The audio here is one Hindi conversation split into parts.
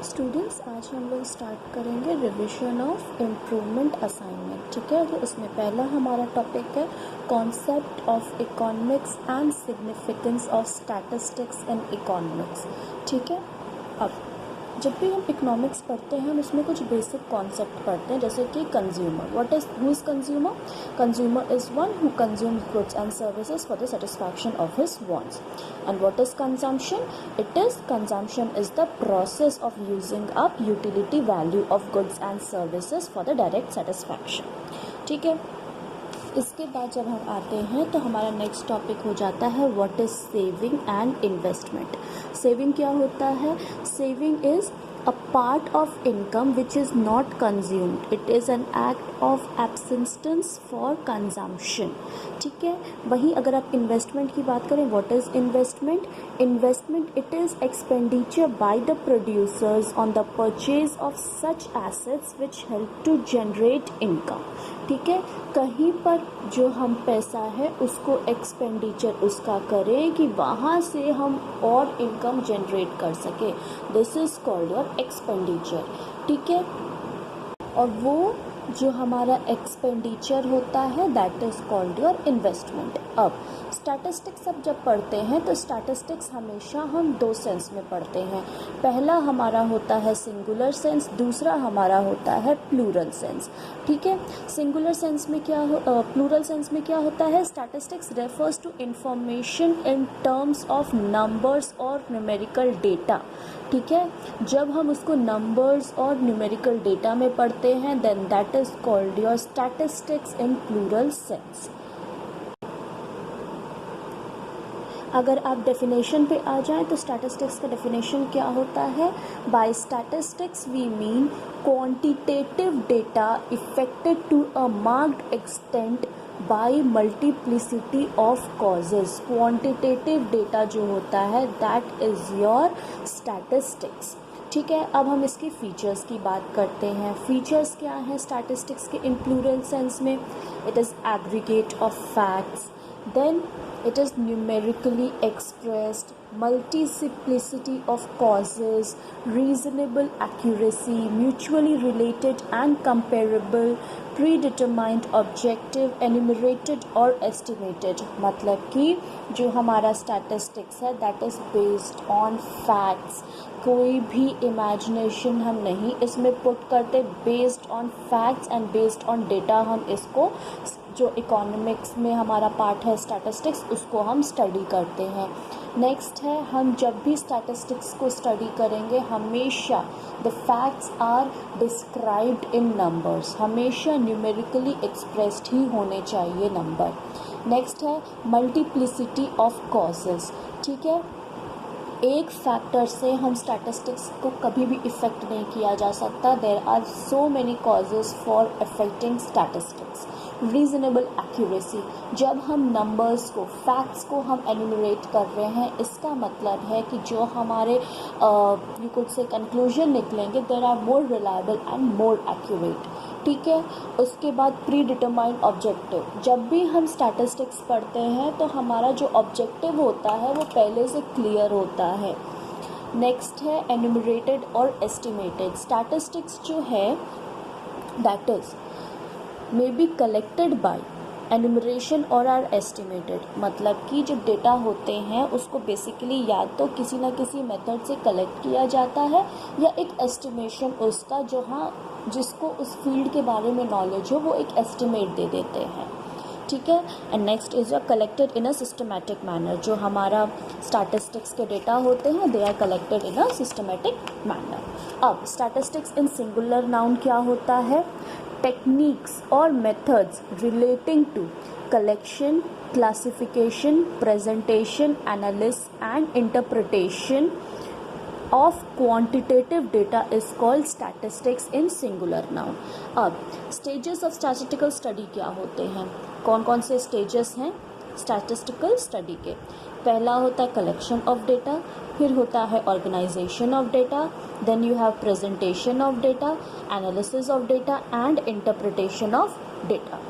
स्टूडेंट्स, आज हम लोग स्टार्ट करेंगे रिविजन ऑफ इम्प्रूवमेंट असाइनमेंट। ठीक है, तो इसमें पहला हमारा टॉपिक है concept of economics and significance of statistics in economics. ठीक है, अब जब भी हम इकोनॉमिक्स पढ़ते हैं हम उसमें कुछ बेसिक कॉन्सेप्ट पढ़ते हैं, जैसे कि consumer. What is who is consumer? Consumer is one who consumes goods and services for the satisfaction of his wants. And what is consumption? It is consumption is the process of using up utility value of goods and services for the direct satisfaction. ठीक है, इसके बाद जब हम आते हैं तो हमारा नेक्स्ट टॉपिक हो जाता है what is saving and investment. Saving क्या होता है? Saving is a part of income which is not consumed. It is an act of abstinence for consumption. ठीक है, वहीं अगर आप इन्वेस्टमेंट की बात करें, what is investment? Investment, it is expenditure by the producers on the purchase of such assets which help to generate income. ठीक है, कहीं पर जो हम पैसा है उसको एक्सपेंडिचर उसका करें कि वहाँ से हम और इनकम जनरेट कर सके। This is called your expenditure. ठीक है, और वो जो हमारा एक्सपेंडिचर होता है that is called your investment. अब स्टैटिस्टिक्स अब जब पढ़ते हैं तो स्टैटिस्टिक्स हमेशा हम दो सेंस में पढ़ते हैं। पहला हमारा होता है सिंगुलर सेंस, दूसरा हमारा होता है प्लूरल सेंस। ठीक है, सिंगुलर सेंस में क्या प्लूरल सेंस में क्या होता है? Statistics refers to information in terms of numbers और न्यूमेरिकल डेटा। ठीक है, जब हम उसको नंबर्स और न्यूमेरिकल डेटा में पढ़ते हैं then that is called your statistics in plural sense. अगर आप डेफिनेशन पे आ जाएं तो स्टैटिस्टिक्स का डेफिनेशन क्या होता है? By statistics we mean quantitative data affected to a marked extent by multiplicity of causes. Quantitative data जो होता है दैट इज योर स्टैटिस्टिक्स। ठीक है, अब हम इसके फीचर्स की बात करते हैं। फीचर्स क्या हैं स्टैटिस्टिक्स के इन प्लूरल सेंस में? It is aggregate of facts, then it is numerically expressed, multiplicity of causes, reasonable accuracy, mutually related and comparable, predetermined, objective, enumerated और estimated। मतलब कि जो हमारा statistics है that is based on facts। कोई भी imagination हम नहीं इसमें put करते, based on facts and based on data हम इसको जो इकोनॉमिक्स में हमारा पार्ट है स्टैटिस्टिक्स उसको हम स्टडी करते हैं। नेक्स्ट है, हम जब भी स्टैटिस्टिक्स को स्टडी करेंगे हमेशा the facts are described in numbers, हमेशा न्यूमेरिकली एक्सप्रेस्ड ही होने चाहिए नंबर। नेक्स्ट है मल्टीप्लिसिटी ऑफ कॉजेज। ठीक है, एक फैक्टर से हम स्टैटिस्टिक्स को कभी भी इफ़ेक्ट नहीं किया जा सकता। There are so many causes for affecting statistics. Reasonable accuracy, जब हम नंबर्स को फैक्ट्स को हम एन्यूमरेट कर रहे हैं इसका मतलब है कि जो हमारे यू कुड से कंक्लूजन निकलेंगे there are more reliable and more accurate. ठीक है, उसके बाद प्री डिटरमाइंड ऑब्जेक्टिव, जब भी हम स्टैटिस्टिक्स पढ़ते हैं तो हमारा जो ऑब्जेक्टिव होता है वो पहले से क्लियर होता है। नेक्स्ट है एन्यूमरेटेड और एस्टिमेटेड। स्टैटिस्टिक्स जो है that is may be collected by enumeration और आर एस्टिमेटेड। मतलब कि जो डेटा होते हैं उसको बेसिकली या तो किसी ना किसी मेथड से कलेक्ट किया जाता है या एक एस्टिमेशन उसका जो जिसको उस फील्ड के बारे में नॉलेज हो वो एक एस्टिमेट दे देते हैं। ठीक है, and next is collected in a systematic manner. जो हमारा स्टैटिस्टिक्स के डेटा होते हैं they are collected in a systematic manner. अब स्टैटिस्टिक्स इन सिंगुलर नाउन क्या होता है? टेक्निक्स और methods relating to collection, classification, presentation, analysis and interpretation of quantitative data is called statistics in singular noun। अब stages of statistical study क्या होते हैं? कौन कौन से stages हैं statistical study के? पहला होता है collection of data, फिर होता है organization of data, then you have presentation of data, analysis of data and interpretation of data।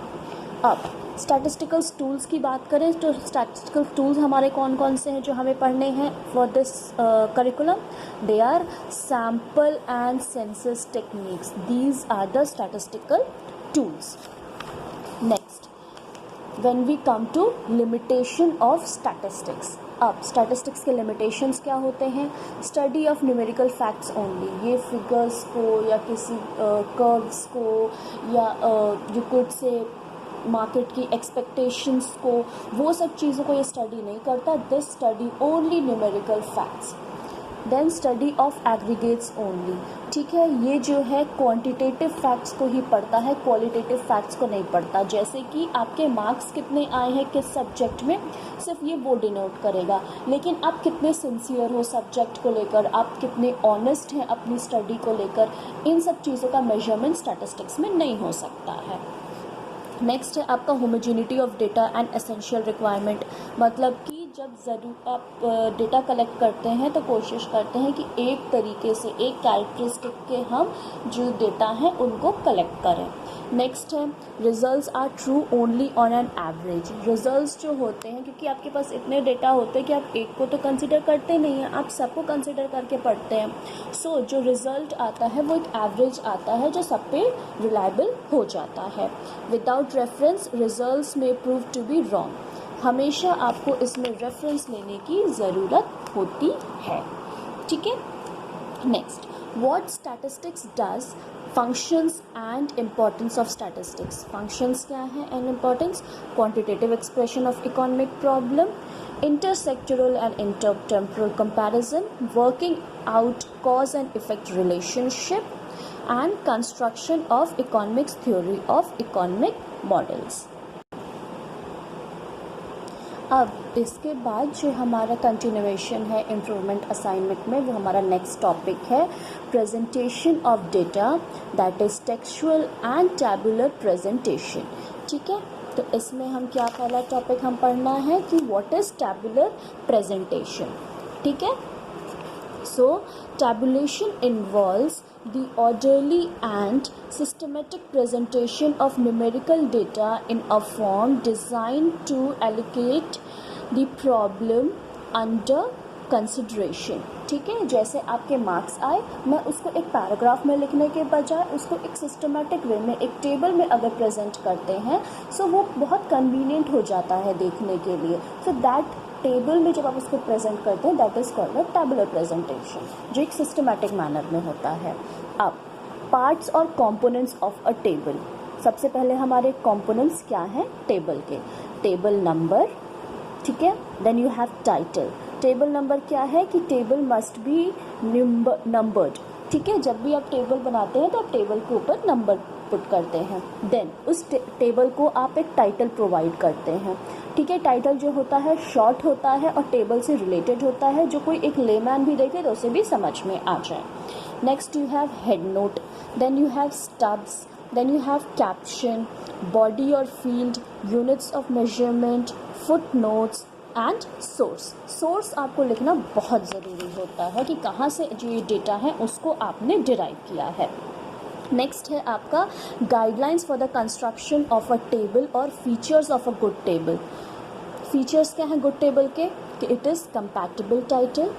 अब स्टैटिस्टिकल टूल्स की बात करें तो स्टैटिस्टिकल टूल्स हमारे कौन कौन से हैं जो हमें पढ़ने हैं for this curriculum? They are sample and census techniques, these are the statistical tools. Next, when we come to limitation of statistics. अब स्टैटिस्टिक्स के लिमिटेशंस क्या होते हैं? Study of numerical facts only, ये फिगर्स को या किसी कर्व्स को या यू कुड से मार्केट की एक्सपेक्टेशंस को, वो सब चीज़ों को ये स्टडी नहीं करता. This study only numerical facts. Then study of aggregates only, ठीक है, ये जो है क्वांटिटेटिव फैक्ट्स को ही पढ़ता है, क्वालिटेटिव फैक्ट्स को नहीं पढ़ता. जैसे कि आपके मार्क्स कितने आए हैं किस सब्जेक्ट में, सिर्फ ये वो डिनोट करेगा, लेकिन आप कितने सिंसियर हो सब्जेक्ट को लेकर, आप कितने ऑनेस्ट हैं अपनी स्टडी को लेकर, इन सब चीज़ों का मेजरमेंट स्टैटिस्टिक्स में नहीं हो सकता है. नेक्स्ट है आपका homogeneity of data and essential requirement, मतलब कि जब ज़रूर आप डेटा कलेक्ट करते हैं तो कोशिश करते हैं कि एक तरीके से एक कैरेक्टरिस्टिक के हम जो डेटा हैं उनको कलेक्ट करें. नेक्स्ट है results are true only on an average. Results जो होते हैं, क्योंकि आपके पास इतने डेटा होते हैं कि आप एक को तो कंसिडर करते नहीं हैं, आप सबको कंसिडर करके पढ़ते हैं. सो जो रिज़ल्ट आता है वो एक एवरेज आता है जो सब पे रिलायबल हो जाता है. विदाउट रेफरेंस रिजल्ट्स में प्रूव टू बी रॉन्ग. हमेशा आपको इसमें रेफरेंस लेने की ज़रूरत होती है, ठीक है. Next, what statistics does, functions and importance of statistics. Functions क्या है and importance? Quantitative expression of economic problem, intersectoral and intertemporal comparison, working out cause and effect relationship and construction of economics theory of economic models. अब इसके बाद जो हमारा कंटिन्यूएशन है इम्प्रूवमेंट असाइनमेंट में, वो हमारा नेक्स्ट टॉपिक है presentation of data, that is textual and tabular presentation, ठीक है. तो इसमें हम क्या पहला टॉपिक हम पढ़ना है कि व्हाट इज़ टैबुलर प्रेजेंटेशन, ठीक है. So, tabulation involves the orderly and systematic presentation of numerical data in a form designed to allocate the problem under consideration. ठीक है, जैसे आपके मार्क्स आए, मैं उसको एक पैराग्राफ में लिखने के बजाय उसको एक सिस्टमेटिक वे में एक टेबल में अगर प्रेजेंट करते हैं, सो वो बहुत कन्वीनियंट हो जाता है देखने के लिए. सो दैट टेबल में जब आप उसको प्रेजेंट करते हैं, that is called a tabular presentation, जो एक सिस्टमैटिक मैनर में होता है. अब पार्ट्स और कंपोनेंट्स ऑफ अ टेबल. सबसे पहले हमारे कंपोनेंट्स क्या हैं टेबल के? टेबल नंबर, ठीक है. Then you have title. Table number क्या है कि टेबल मस्ट बी नंबर्ड, ठीक है. जब भी आप टेबल बनाते हैं तो आप टेबल के ऊपर नंबर पुट करते हैं. देन उस टेबल को आप एक टाइटल प्रोवाइड करते हैं, ठीक है. टाइटल जो होता है शॉर्ट होता है और टेबल से रिलेटेड होता है, जो कोई एक लेमैन भी देखे तो उसे भी समझ में आ जाए. Next you have head note, then you have stubs, then you have caption, body और field, units of measurement, foot notes and source. Source आपको लिखना बहुत ज़रूरी होता है कि कहाँ से जो ये डेटा है उसको आपने डिराइव किया है. नेक्स्ट है आपका guidelines for the construction of a table और features of a good table. Features क्या हैं गुड टेबल के? कि it is compatible title,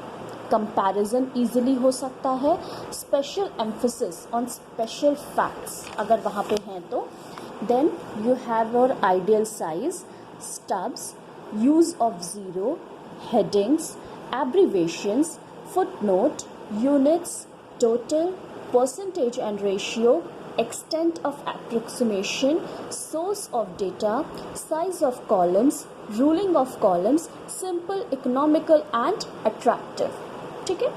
comparison easily हो सकता है, special emphasis on special facts अगर वहाँ पे हैं तो. Then you have your ideal size, stubs, use of zero, headings, abbreviations, footnote, units, total, percentage and ratio, extent of approximation, source of data, size of columns, ruling of columns, simple, economical and attractive, ठीक है.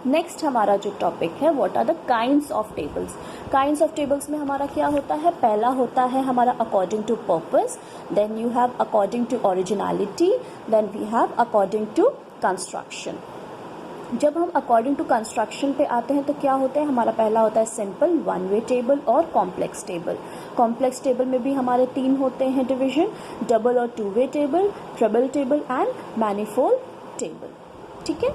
नेक्स्ट हमारा जो टॉपिक है what are the kinds of tables. Kinds of tables में हमारा क्या होता है? पहला होता है हमारा according to purpose, then you have according to originality, then we have according to construction. जब हम अकॉर्डिंग टू कंस्ट्रक्शन पे आते हैं तो क्या होता है? हमारा पहला होता है सिंपल वन वे टेबल और कॉम्प्लेक्स टेबल. कॉम्प्लेक्स टेबल में भी हमारे 3 होते हैं डिवीजन, डबल और 2 वे table, triple table and manifold table, ठीक है.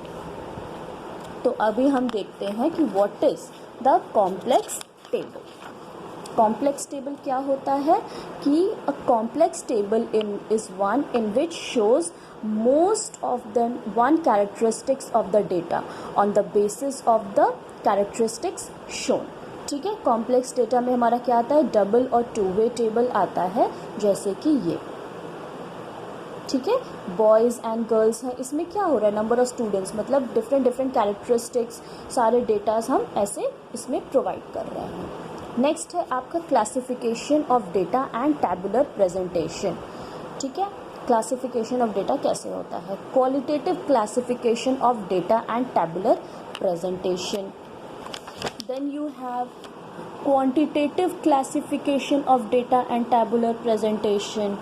तो अभी हम देखते हैं कि what is the complex table. Complex table क्या होता है कि a complex table is one in which shows most of them one characteristics of the data on the basis of the characteristics shown. ठीक है, कॉम्प्लेक्स डेटा में हमारा क्या आता है, डबल और टू वे टेबल आता है, जैसे कि ये। ठीक है, बॉयज़ एंड गर्ल्स हैं, इसमें क्या हो रहा है, नंबर ऑफ स्टूडेंट्स मतलब डिफरेंट डिफरेंट कैरेक्टरिस्टिक्स सारे डेटाज हम ऐसे इसमें प्रोवाइड कर रहे हैं। नेक्स्ट है आपका classification of data and tabular presentation. ठीक है, क्लासिफिकेशन ऑफ डेटा कैसे होता है, qualitative classification of data and tabular presentation. Then you have quantitative classification of data and tabular presentation.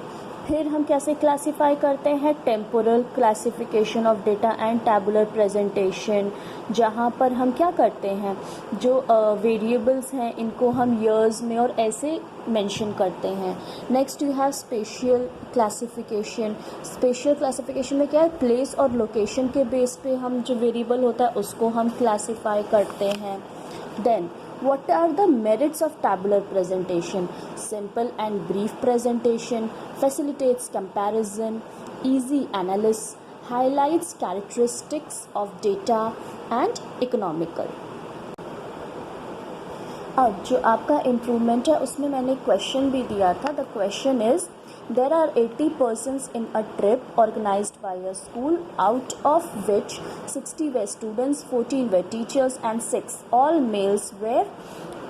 फिर हम कैसे क्लासीफाई करते हैं, temporal classification of data and tabular presentation, जहाँ पर हम क्या करते हैं, जो वेरिएबल्स हैं इनको हम ईयर्स में और ऐसे मेंशन करते हैं। Next you have spatial classification. Spatial classification में क्या है, प्लेस और लोकेशन के बेस पे हम जो वेरिएबल होता है उसको हम क्लासीफाई करते हैं। Then what are the merits of tabular presentation? Simple and brief presentation, facilitates comparison, easy analysis, highlights characteristics of data and economical. अब जो आपका इम्प्रूवमेंट है उसमें मैंने क्वेश्चन भी दिया था। The question is there are 80 persons in a trip organized by a school, out of which 60 were students, 14 were teachers and 6 all males were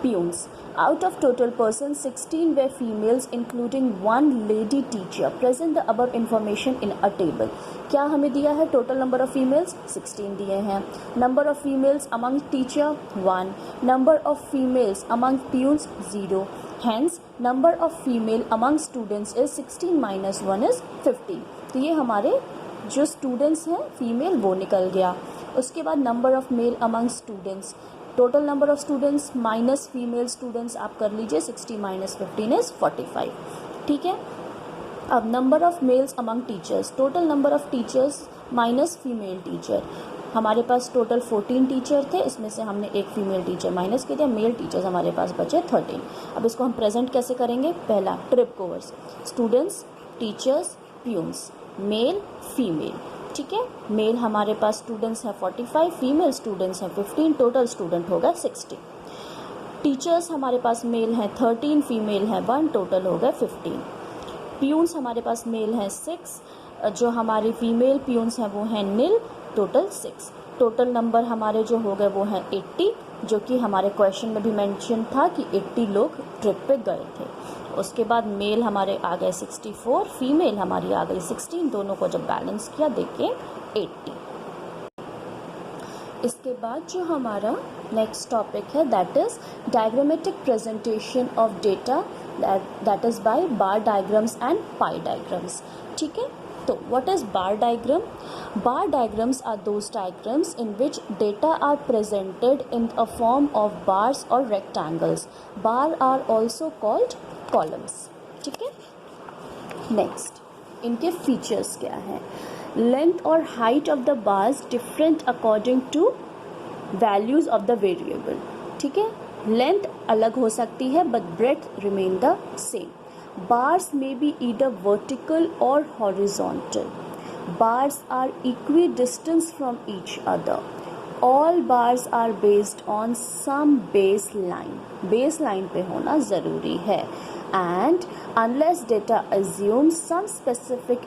peons. Out of total persons, 16 were females including one lady teacher. Present the above information in a table. क्या हमें दिया है, टोटल नंबर ऑफ फीमेल्स 16 दिए हैं, number of females among teacher 1, number of females among peons 0. Hence, number of female among students is 16 minus 1 is 15. तो ये हमारे जो स्टूडेंट्स हैं फीमेल वो निकल गया। उसके बाद number of male among students, total number of students minus female students आप कर लीजिए, 60 माइनस 15 इज 45। ठीक है, अब number of males among teachers, total number of teachers minus female teacher, हमारे पास टोटल 14 टीचर थे, इसमें से हमने एक फीमेल टीचर माइनस कर दिया, मेल टीचर्स हमारे पास बचे 13। अब इसको हम प्रेजेंट कैसे करेंगे, पहला trip covers, students, teachers, peons, male, female. ठीक है, मेल हमारे पास स्टूडेंट्स हैं 45, फीमेल स्टूडेंट्स हैं 15, टोटल स्टूडेंट होगा 60। टीचर्स हमारे पास मेल हैं 13, फीमेल हैं 1, टोटल हो गए 15। प्यून्स हमारे पास मेल हैं 6, जो हमारी फीमेल प्यून्स हैं वो हैं नील, टोटल 6। टोटल नंबर हमारे जो हो गए वो हैं 80, जो कि हमारे क्वेश्चन में भी मेंशन था कि 80 लोग ट्रिप पे गए थे। उसके बाद मेल हमारे आ गए 64, फीमेल हमारी आ गई 16, दोनों को जब बैलेंस किया देखें 80। इसके बाद जो हमारा नेक्स्ट टॉपिक है that is diagrammatic presentation of data, that is by bar diagrams and pi diagrams. ठीक है, तो what is bar diagram? Bar diagrams are those diagrams in which data are presented in a form of bars or rectangles. Bar are also called columns. ठीक है, नेक्स्ट इनके फीचर्स क्या हैं, लेंथ और height of the bars different according to values of the variable. ठीक है, लेंथ अलग हो सकती है but breadth remain the same. Bars may be either vertical or horizontal. Bars are equidistant from each other. All bars are based on some baseline. Baseline पे होना ज़रूरी है. And unless data assumes some specific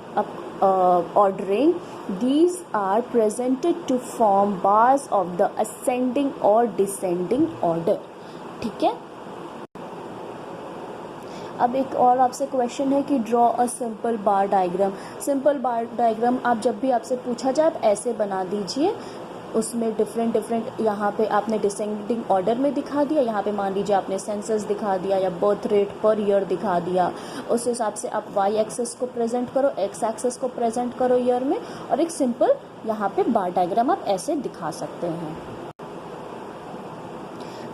ordering, these are presented to form bars of the ascending or descending order. ठीक है, अब एक और आपसे क्वेश्चन है कि draw a simple bar diagram. Simple bar diagram आप जब भी आपसे पूछा जाए आप ऐसे बना दीजिए, उसमें डिफरेंट यहाँ पे आपने डिसेंडिंग ऑर्डर में दिखा दिया, यहाँ पे मान लीजिए आपने सेंसस दिखा दिया या बर्थ रेट पर ईयर दिखा दिया, उस हिसाब से आप वाई एक्सेस को प्रेजेंट करो, एक्स एक्सेस को प्रेजेंट करो ईयर में, और एक सिंपल यहाँ पे बार डायग्राम आप ऐसे दिखा सकते हैं।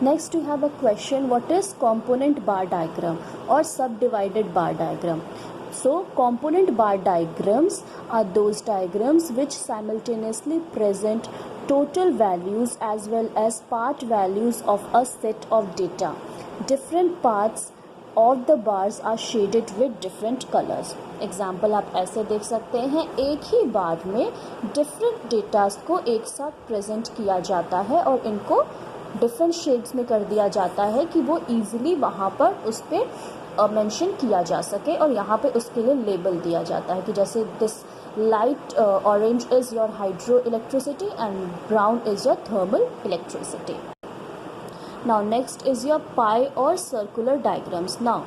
Next, you have a question, what is component bar diagram or subdivided bar diagram? So, component bar diagrams are those diagrams which simultaneously present total values as well as part values of a set of data. Different parts of the bars are shaded with different colours. Example आप ऐसे देख सकते हैं, एक ही बार में डिफरेंट डेटास को एक साथ प्रेजेंट किया जाता है और इनको डिफरेंट शेड्स में कर दिया जाता है कि वो ईजिली वहाँ पर उस पर मेंशन किया जा सके, और यहाँ पे उसके लिए लेबल दिया जाता है कि जैसे this light orange is your hydro electricity and brown is your thermal electricity. Now next is your pie और circular diagrams. Now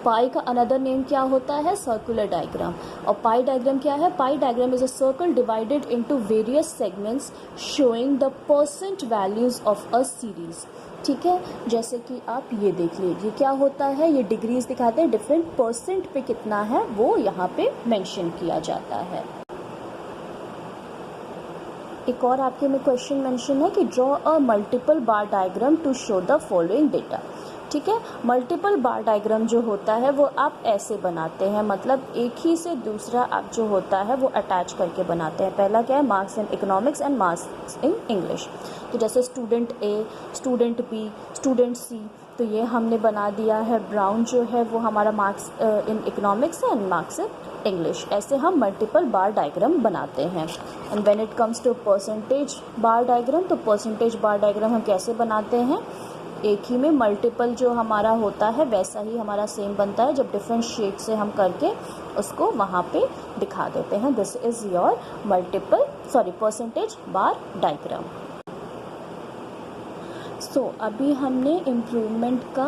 pie का another name क्या होता है? Circular diagram. और pie diagram क्या है? Pie diagram is a circle divided into various segments showing the percent values of a series. ठीक है, जैसे कि आप ये देख लीजिए क्या होता है, ये डिग्रीज दिखाते हैं, डिफरेंट परसेंट पे कितना है वो यहाँ पे मेंशन किया जाता है। एक और आपके में क्वेश्चन मेंशन है कि draw a multiple bar diagram to show the following data. ठीक है, मल्टीपल बार डायग्राम जो होता है वो आप ऐसे बनाते हैं, मतलब एक ही से दूसरा आप जो होता है वो अटैच करके बनाते हैं। पहला क्या है, marks in economics and marks in English. तो जैसे स्टूडेंट ए, स्टूडेंट बी, स्टूडेंट सी, तो ये हमने बना दिया है। ब्राउन जो है वो हमारा मार्क्स इन इकोनॉमिक्स है एंड मार्क्स इन इंग्लिश। ऐसे हम मल्टीपल बार डायग्राम बनाते हैं। And when it comes to percentage bar diagram, तो परसेंटेज बार डायग्राम हम कैसे बनाते हैं, एक ही में मल्टीपल जो हमारा होता है वैसा ही हमारा सेम बनता है, जब डिफरेंट शेड से हम करके उसको वहाँ पे दिखा देते हैं। This is your percentage bar diagram. So अभी हमने इम्प्रूवमेंट का